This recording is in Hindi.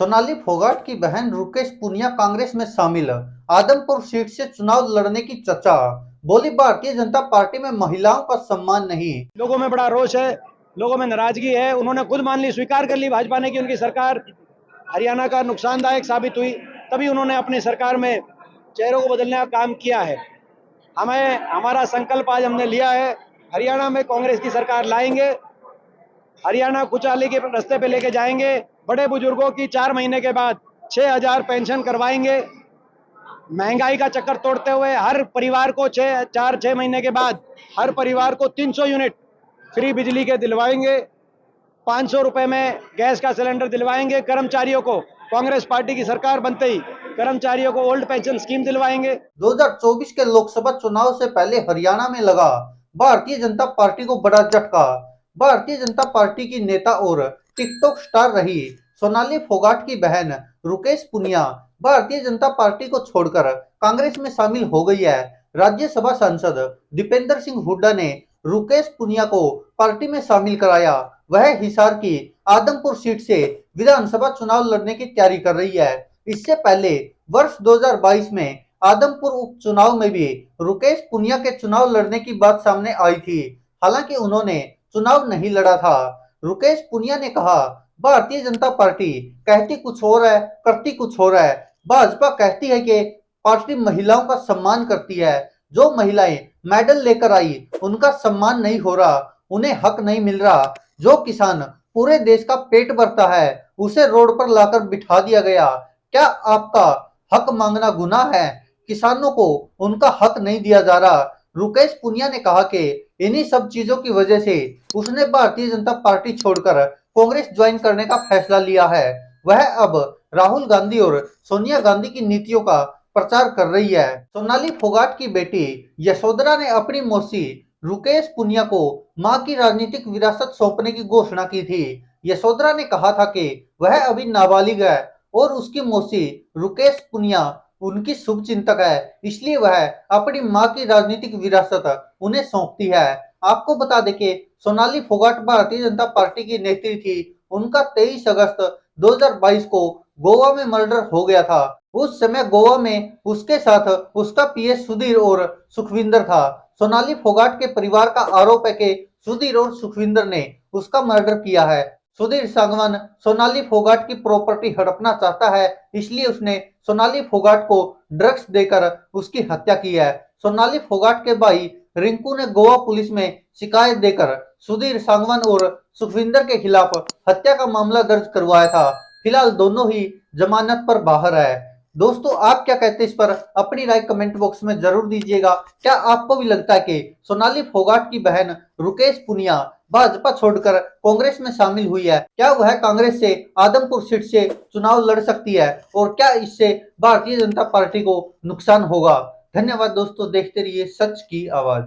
सोनाली फोगाट की बहन रुकेश पुनिया कांग्रेस में शामिल। आदमपुर सीट से चुनाव लड़ने की चर्चा। बोली भारतीय जनता पार्टी में महिलाओं का सम्मान नहीं। लोगों में बड़ा रोष है, लोगों में नाराजगी है। उन्होंने खुद मान ली, स्वीकार कर ली भाजपा ने कि उनकी सरकार हरियाणा का नुकसानदायक साबित हुई। तभी उन्होंने अपनी सरकार में चेहरों को बदलने का काम किया है। हमारा संकल्प आज हमने लिया है, हरियाणा में कांग्रेस की सरकार लाएंगे, हरियाणा खुशहाली के रास्ते पे लेके जाएंगे। बड़े बुजुर्गों की 4 महीने के बाद 6,000 पेंशन करवाएंगे। महंगाई का चक्कर तोड़ते हुए हर परिवार को 6 महीने के बाद हर परिवार को 300 यूनिट फ्री बिजली के दिलवाएंगे। 500 रुपए में गैस का सिलेंडर दिलवाएंगे। कर्मचारियों को कांग्रेस पार्टी की सरकार बनते ही कर्मचारियों को ओल्ड पेंशन स्कीम दिलवाएंगे। 2024 के लोकसभा चुनाव से पहले हरियाणा में लगा भारतीय जनता पार्टी को बड़ा झटका। भारतीय जनता पार्टी की नेता और टिकटॉक स्टार रही सोनाली फोगाट की बहन रुकेश पुनिया भारतीय जनता पार्टी को छोड़कर कांग्रेस में शामिल हो गई है। राज्यसभा सांसद दीपेंद्र सिंह हुड्डा ने रुकेश पुनिया को पार्टी में शामिल कराया। वह हिसार की आदमपुर सीट से विधानसभा चुनाव लड़ने की तैयारी कर रही है। इससे पहले वर्ष 2022 में आदमपुर उपचुनाव में भी रुकेश पुनिया के चुनाव लड़ने की बात सामने आई थी। हालांकि उन्होंने चुनाव नहीं लड़ा था। रुकेश पुनिया ने कहा, भारतीय जनता पार्टी कहती कुछ और है, करती कुछ और है। भाजपा कहती है कि पार्टी महिलाओं का सम्मान करती है। जो महिलाएं मेडल लेकर आई उनका सम्मान नहीं हो रहा, उन्हें हक नहीं मिल रहा। जो किसान पूरे देश का पेट भरता है उसे रोड पर लाकर बिठा दिया गया। क्या आपका हक मांगना गुनाह है? किसानों को उनका हक नहीं दिया जा रहा। रुकेश पुनिया ने कहा कि इन्हीं सब चीजों की वजह से उसने भारतीय जनता पार्टी छोड़कर कांग्रेस ज्वाइन करने का फैसला लिया है। वह अब राहुल गांधी और सोनिया गांधी की नीतियों का प्रचार कर रही है। सोनाली फोगाट की बेटी यशोधरा ने अपनी मौसी रुकेश पुनिया को मां की राजनीतिक विरासत सौंपने की घोषणा की थी। यशोधरा ने कहा था कि वह अभी नाबालिग है और उसकी मौसी रुकेश पुनिया उनकी शुभचिंतक है, इसलिए वह अपनी मां की राजनीतिक विरासत उन्हें सौंपती है। आपको बता दें कि सोनाली फोगाट भारतीय जनता पार्टी की नेत्री थी। उनका 23 अगस्त 2022 को गोवा में मर्डर हो गया था। उस समय गोवा में उसके साथ उसका पीएस सुधीर और सुखविंदर था। सोनाली फोगाट के परिवार का आरोप है कि सुधीर और सुखविंदर ने उसका मर्डर किया है। सुधीर सांगवान सोनाली फोगाट की प्रॉपर्टी हड़पना चाहता है, इसलिए उसने सोनाली फोगाट को ड्रग्स देकर उसकी हत्या की है। सोनाली फोगाट के भाई रिंकू ने गोवा पुलिस में शिकायत देकर सुधीर सांगवान और सुखविंदर के खिलाफ हत्या का मामला दर्ज करवाया था। फिलहाल दोनों ही जमानत पर बाहर है। दोस्तों, आप क्या कहते हैं इस पर? अपनी राय कमेंट बॉक्स में जरूर दीजिएगा। क्या आपको भी लगता है कि सोनाली फोगाट की बहन रुकेश पुनिया भाजपा छोड़कर कांग्रेस में शामिल हुई है? क्या वह कांग्रेस से आदमपुर सीट से चुनाव लड़ सकती है और क्या इससे भारतीय जनता पार्टी को नुकसान होगा? धन्यवाद दोस्तों, देखते रहिए सच की आवाज।